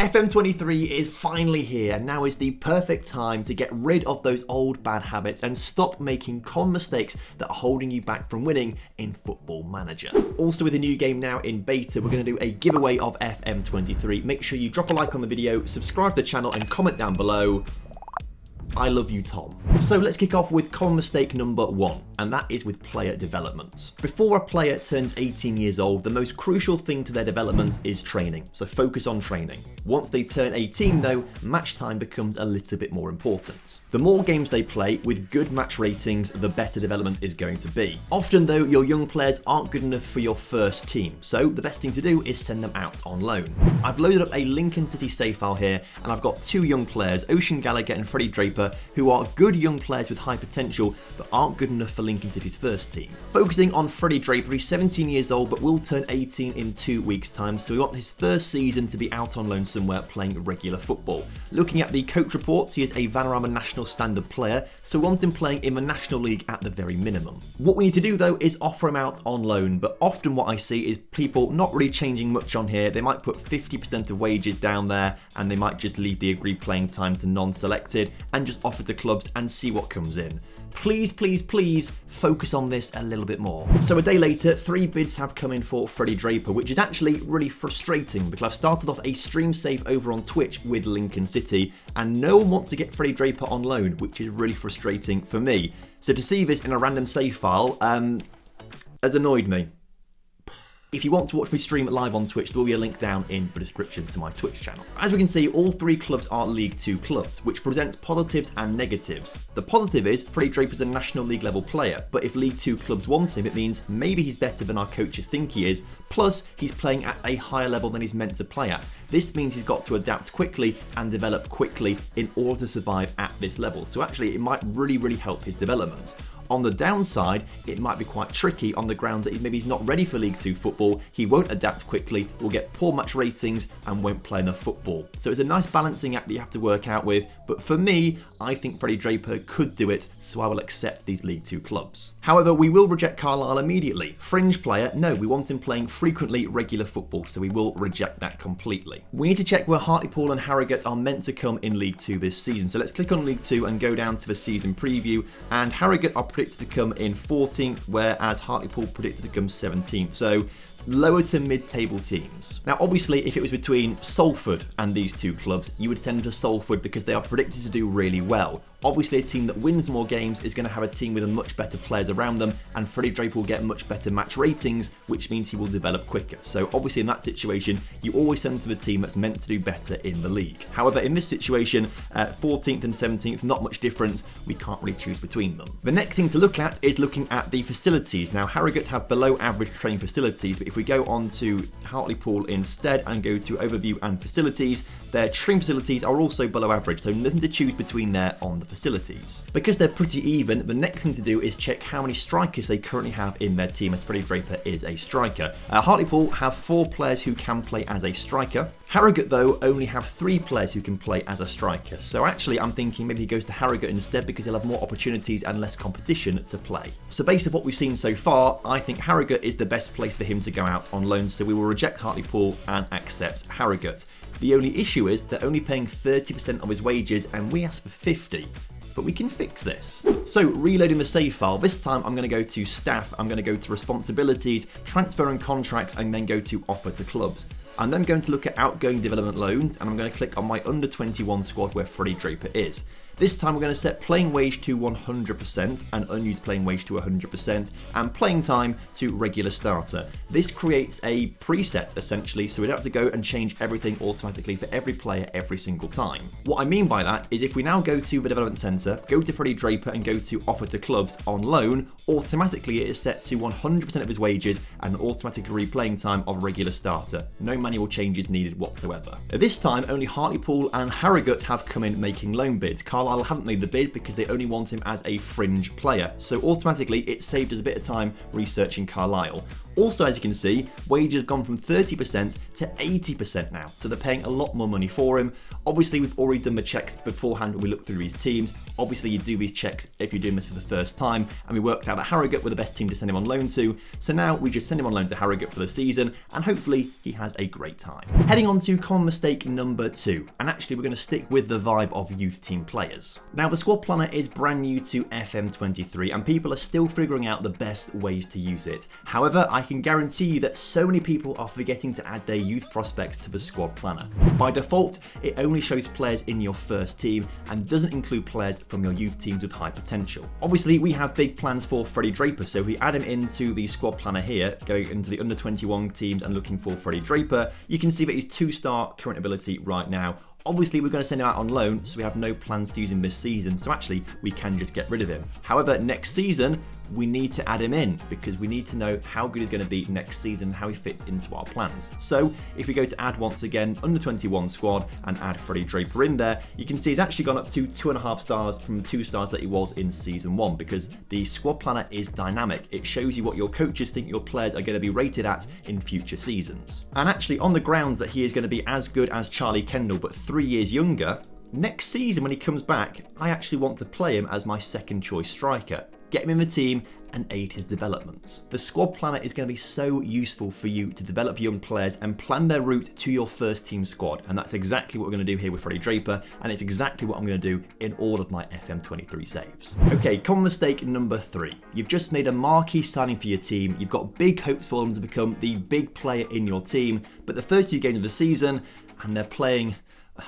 FM23 is finally here, and now is the perfect time to get rid of those old bad habits and stop making common mistakes that are holding you back from winning in Football Manager. Also, with the new game now in beta, we're going to do a giveaway of FM23. Make sure you drop a like on the video, subscribe to the channel and comment down below. I love you, Tom. So let's kick off with common mistake number 1, and that is with player development. Before a player turns 18 years old, the most crucial thing to their development is training, so focus on training. Once they turn 18 though, match time becomes a little bit more important. The more games they play with good match ratings, the better development is going to be. Often though, your young players aren't good enough for your first team, so the best thing to do is send them out on loan. I've loaded up a Lincoln City save file here, and I've got 2 young players, Ocean Gallagher and Freddie Draper, who are good young players with high potential, but aren't good enough for Lincoln City's first team. Focusing on Freddie Draper, he's 17 years old, but will turn 18 in 2 weeks' time, so we want his first season to be out on loan somewhere playing regular football. Looking at the coach reports, he is a Vanarama National Standard player, so we want him playing in the National League at the very minimum. What we need to do though is offer him out on loan, but often what I see is people not really changing much on here. They might put 50% of wages down there, and they might just leave the agreed playing time to non-selected and just offer to clubs and see what comes in. Please, please, please focus on this a little bit more. So a day later, 3 bids have come in for Freddie Draper, which is actually really frustrating because I've started off a stream save over on Twitch with Lincoln City and no one wants to get Freddie Draper on loan, which is really frustrating for me. So to see this in a random save file has annoyed me. If you want to watch me stream live on Twitch, there will be a link down in the description to my Twitch channel. As we can see, all 3 clubs are League 2 clubs, which presents positives and negatives. The positive is Freddie Draper's a National League level player, but if League 2 clubs want him, it means maybe he's better than our coaches think he is, plus he's playing at a higher level than he's meant to play at. This means he's got to adapt quickly and develop quickly in order to survive at this level. So actually, it might really help his development. On the downside, it might be quite tricky on the grounds that maybe he's not ready for League 2 football, he won't adapt quickly, will get poor match ratings and won't play enough football. So it's a nice balancing act that you have to work out with, but for me, I think Freddie Draper could do it, so I will accept these League 2 clubs. However, we will reject Carlisle immediately. Fringe player, no, we want him playing frequently regular football, so we will reject that completely. We need to check where Hartlepool and Harrogate are meant to come in League 2 this season, so let's click on League 2 and go down to the season preview, and Harrogate are predicted to come in 14th, whereas Hartlepool predicted to come 17th. So lower to mid-table teams. Now obviously if it was between Salford and these 2 clubs, you would send to Salford because they are predicted to do really well. Obviously a team that wins more games is going to have a team with much better players around them, and Freddie Draper will get much better match ratings, which means he will develop quicker. So obviously in that situation, you always send to the team that's meant to do better in the league. However, in this situation, 14th and 17th, not much difference. We can't really choose between them. The next thing to look at is looking at the facilities. Now Harrogate have below average trained facilities, but if we go on to Hartlepool instead and go to overview and facilities, their train facilities are also below average, so nothing to choose between there on the facilities. Because they're pretty even, the next thing to do is check how many strikers they currently have in their team, as Freddie Draper is a striker. Hartlepool have 4 players who can play as a striker. Harrogate though only have 3 players who can play as a striker, so actually I'm thinking maybe he goes to Harrogate instead because he'll have more opportunities and less competition to play. So based on what we've seen so far, I think Harrogate is the best place for him to go out on loan, so we will reject Hartlepool and accept Harrogate. The only issue is they're only paying 30% of his wages and we asked for 50%. But we can fix this. So reloading the save file, this time I'm going to go to staff, I'm going to go to responsibilities, transfer and contracts, and then go to offer to clubs. I'm then going to look at outgoing development loans, and I'm going to click on my under 21 squad where Freddie Draper is. This time we're going to set playing wage to 100% and unused playing wage to 100% and playing time to regular starter. This creates a preset essentially, so we don't have to go and change everything automatically for every player every single time. What I mean by that is if we now go to the development centre, go to Freddie Draper and go to offer to clubs on loan, automatically it is set to 100% of his wages and automatic replaying time of regular starter. No manual changes needed whatsoever. At this time only Hartlepool and Harrogate have come in making loan bids. Carlisle haven't made the bid because they only want him as a fringe player, so automatically it saved us a bit of time researching Carlisle. Also, as you can see, wages have gone from 30% to 80% now, so they're paying a lot more money for him. Obviously, we've already done the checks beforehand when we looked through these teams. Obviously, you do these checks if you're doing this for the first time, and we worked out that Harrogate were the best team to send him on loan to, so now we just send him on loan to Harrogate for the season, and hopefully he has a great time. Heading on to common mistake number 2, and actually we're going to stick with the vibe of youth team players. Now, the squad planner is brand new to FM23, and people are still figuring out the best ways to use it. However, I can guarantee you that so many people are forgetting to add their youth prospects to the squad planner. By default, it only shows players in your first team and doesn't include players from your youth teams with high potential. Obviously, we have big plans for Freddie Draper, so if we add him into the squad planner here, going into the under 21 teams and looking for Freddie Draper, you can see that he's 2-star current ability right now. Obviously, we're going to send him out on loan, so we have no plans to use him this season, so actually we can just get rid of him. However, next season, we need to add him in because we need to know how good he's going to be next season and how he fits into our plans. So if we go to add once again, under 21 squad, and add Freddie Draper in there, you can see he's actually gone up to 2.5 stars from the 2 stars that he was in season 1 because the squad planner is dynamic. It shows you what your coaches think your players are going to be rated at in future seasons. And actually, on the grounds that he is going to be as good as Charlie Kendall but 3 years younger, next season when he comes back, I actually want to play him as my second choice striker. Get him in the team and aid his development. The squad planner is going to be so useful for you to develop young players and plan their route to your first team squad, and that's exactly what we're going to do here with Freddie Draper, and it's exactly what I'm going to do in all of my FM23 saves. Okay, common mistake number 3. You've just made a marquee signing for your team, you've got big hopes for them to become the big player in your team, but the first 2 games of the season, and they're playing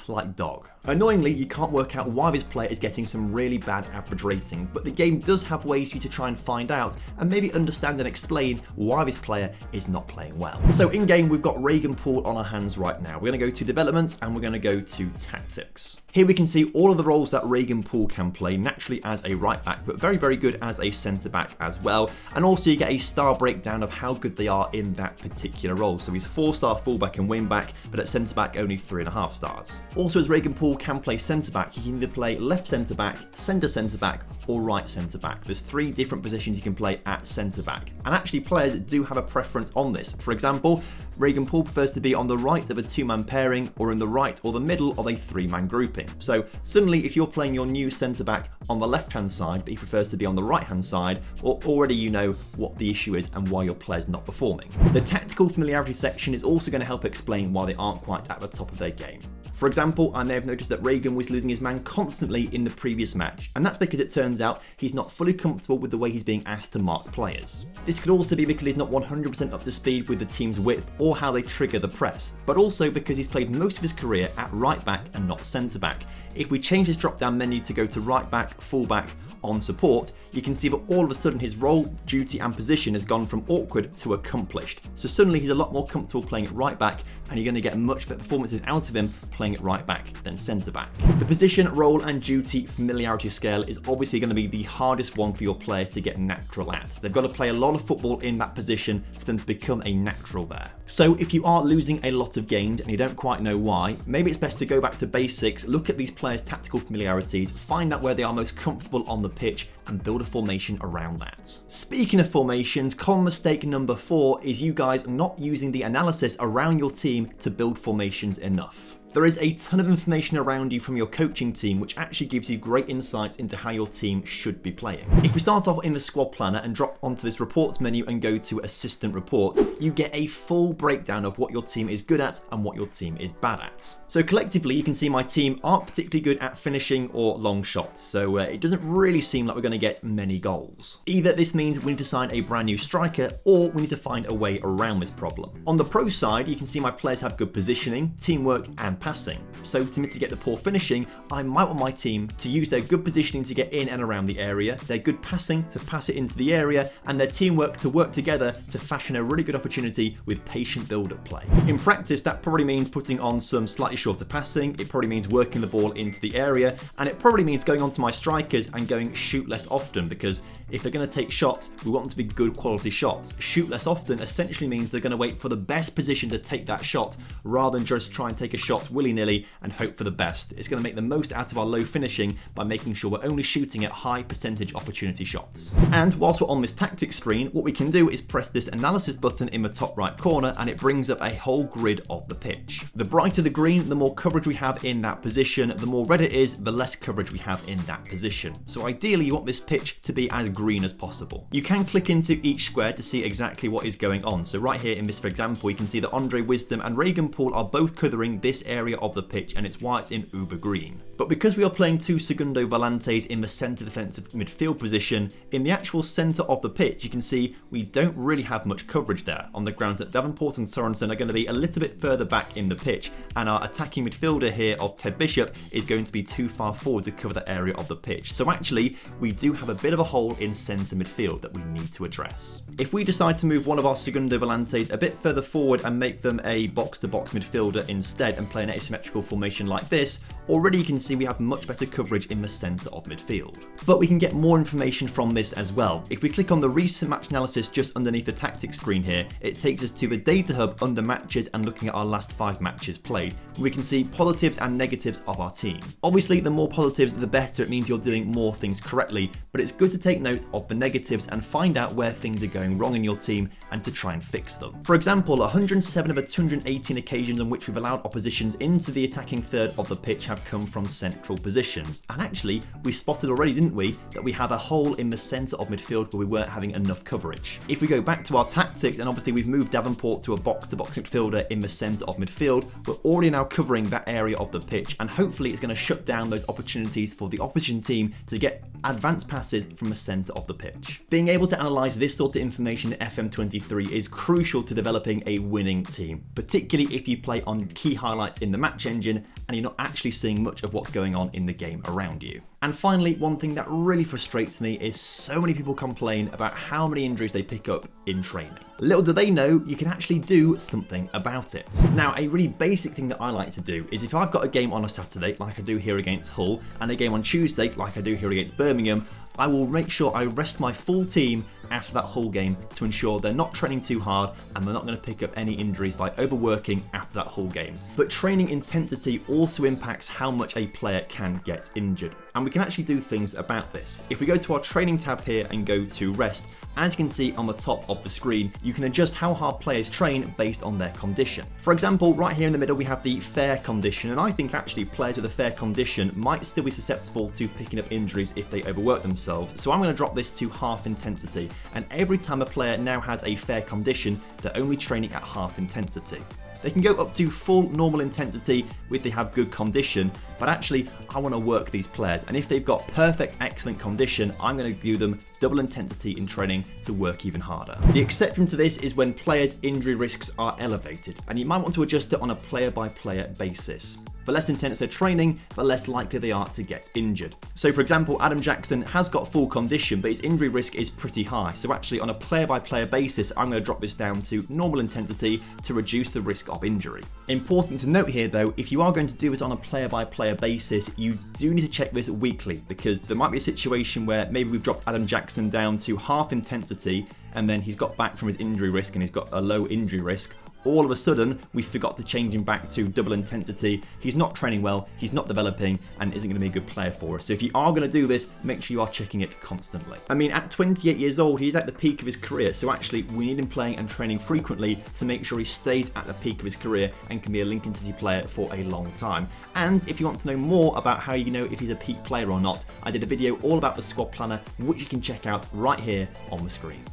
like dog. Annoyingly, you can't work out why this player is getting some really bad average ratings, but the game does have ways for you to try and find out and maybe understand and explain why this player is not playing well. So in game, we've got Regan Poole on our hands right now. We're going to go to development and we're going to go to tactics. Here we can see all of the roles that Regan Poole can play, naturally as a right back, but very, very good as a centre back as well. And also you get a star breakdown of how good they are in that particular role. So he's 4-star fullback and wing back, but at centre back only 3.5 stars. Also, as Regan Poole can play centre back, he can either play left centre back, centre back, or right centre back. There's 3 different positions you can play at centre back. And actually players do have a preference on this. For example, Regan Poole prefers to be on the right of a 2-man pairing or in the right or the middle of a 3-man grouping. So suddenly if you're playing your new centre back on the left hand side but he prefers to be on the right hand side, or already you know what the issue is and why your player's not performing. The tactical familiarity section is also going to help explain why they aren't quite at the top of their game. For example, I may have noticed that Regan was losing his man constantly in the previous match, and that's because it turns out he's not fully comfortable with the way he's being asked to mark players. This could also be because he's not 100% up to speed with the team's width or how they trigger the press, but also because he's played most of his career at right back and not centre back. If we change his drop down menu to go to right back, full back, on support, you can see that all of a sudden his role, duty and position has gone from awkward to accomplished. So suddenly he's a lot more comfortable playing at right back, and you're going to get much better performances out of him playing at right back than centre back. The position, role and duty familiarity scale is obviously going to be the hardest one for your players to get natural at. They've got to play a lot of football in that position for them to become a natural there. So if you are losing a lot of games and you don't quite know why, maybe it's best to go back to basics, look at these players' tactical familiarities, find out where they are most comfortable on the pitch and build a formation around that. Speaking of formations, common mistake number 4 is you guys not using the analysis around your team to build formations enough. There is a ton of information around you from your coaching team which actually gives you great insights into how your team should be playing. If we start off in the squad planner and drop onto this reports menu and go to assistant reports, you get a full breakdown of what your team is good at and what your team is bad at. So collectively you can see my team aren't particularly good at finishing or long shots, so it doesn't really seem like we're going to get many goals. Either this means we need to sign a brand new striker or we need to find a way around this problem. On the pro side you can see my players have good positioning, teamwork and passing. So to mitigate the poor finishing, I might want my team to use their good positioning to get in and around the area, their good passing to pass it into the area, and their teamwork to work together to fashion a really good opportunity with patient build-up play. In practice, that probably means putting on some slightly shorter passing, it probably means working the ball into the area, and it probably means going onto my strikers and going shoot less often, because if they're going to take shots, we want them to be good quality shots. Shoot less often essentially means they're going to wait for the best position to take that shot, rather than just try and take a shot willy-nilly and hope for the best. It's going to make the most out of our low finishing by making sure we're only shooting at high percentage opportunity shots. And whilst we're on this tactics screen, what we can do is press this analysis button in the top right corner, and it brings up a whole grid of the pitch. The brighter the green, the more coverage we have in that position. The more red it is, the less coverage we have in that position. So ideally you want this pitch to be as green as possible. You can click into each square to see exactly what is going on. So right here in this, for example, you can see that Andre Wisdom and Regan Paul are both covering this area of the pitch, and it's why it's in uber green. But because we are playing two Segundo Volantes in the centre defensive midfield position, in the actual centre of the pitch, you can see we don't really have much coverage there, on the grounds that Davenport and Sorensen are going to be a little bit further back in the pitch, and our attacking midfielder here of Ted Bishop is going to be too far forward to cover that area of the pitch. So actually, we do have a bit of a hole in centre midfield that we need to address. If we decide to move one of our Segundo Volantes a bit further forward and make them a box-to-box midfielder instead and play an asymmetrical formation like this, already you can see we have much better coverage in the centre of midfield. But we can get more information from this as well. If we click on the recent match analysis just underneath the tactics screen here, it takes us to the data hub under matches and looking at our last 5 matches played. We can see positives and negatives of our team. Obviously, the more positives, the better. It means you're doing more things correctly, but it's good to take note of the negatives and find out where things are going wrong in your team and to try and fix them. For example, 107 of the 218 occasions on which we've allowed oppositions into the attacking third of the pitch have come from central positions. And actually, we spotted already, didn't we, that we have a hole in the centre of midfield where we weren't having enough coverage. If we go back to our tactics, and obviously we've moved Davenport to a box-to-box midfielder in the centre of midfield, we're already now covering that area of the pitch, and hopefully it's going to shut down those opportunities for the opposition team to get advanced passes from the centre of the pitch. Being able to analyse this sort of information in FM23 is crucial to developing a winning team, particularly if you play on key highlights in the match engine and you're not actually seeing much of what's going on in the game around you. And finally, one thing that really frustrates me is so many people complain about how many injuries they pick up in training. Little do they know, you can actually do something about it. Now, a really basic thing that I like to do is if I've got a game on a Saturday, like I do here against Hull, and a game on Tuesday, like I do here against Birmingham, I will make sure I rest my full team after that Hull game to ensure they're not training too hard and they're not going to pick up any injuries by overworking after that Hull game. But training intensity also impacts how much a player can get injured, and we can actually do things about this. If we go to our training tab here and go to rest, as you can see on the top of the screen, you can adjust how hard players train based on their condition. For example, right here in the middle we have the fair condition, and I think actually players with a fair condition might still be susceptible to picking up injuries if they overwork themselves. So I'm going to drop this to half intensity, and every time a player now has a fair condition, they're only training at half intensity. They can go up to full normal intensity if they have good condition, but actually I want to work these players, and if they've got perfect excellent condition, I'm going to give them double intensity in training to work even harder. The exception to this is when players' injury risks are elevated, and you might want to adjust it on a player by player basis. The less intense their training, the less likely they are to get injured. So for example, Adam Jackson has got full condition, but his injury risk is pretty high. So actually on a player-by-player basis, I'm going to drop this down to normal intensity to reduce the risk of injury. Important to note here though, if you are going to do this on a player-by-player basis, you do need to check this weekly, because there might be a situation where maybe we've dropped Adam Jackson down to half intensity and then he's got back from his injury risk and he's got a low injury risk. All of a sudden, we forgot to change him back to double intensity. He's not training well, he's not developing, and isn't going to be a good player for us. So if you are going to do this, make sure you are checking it constantly. I mean, at 28 years old, he's at the peak of his career, so actually we need him playing and training frequently to make sure he stays at the peak of his career and can be a Lincoln City player for a long time. And if you want to know more about how you know if he's a peak player or not, I did a video all about the squad planner, which you can check out right here on the screen.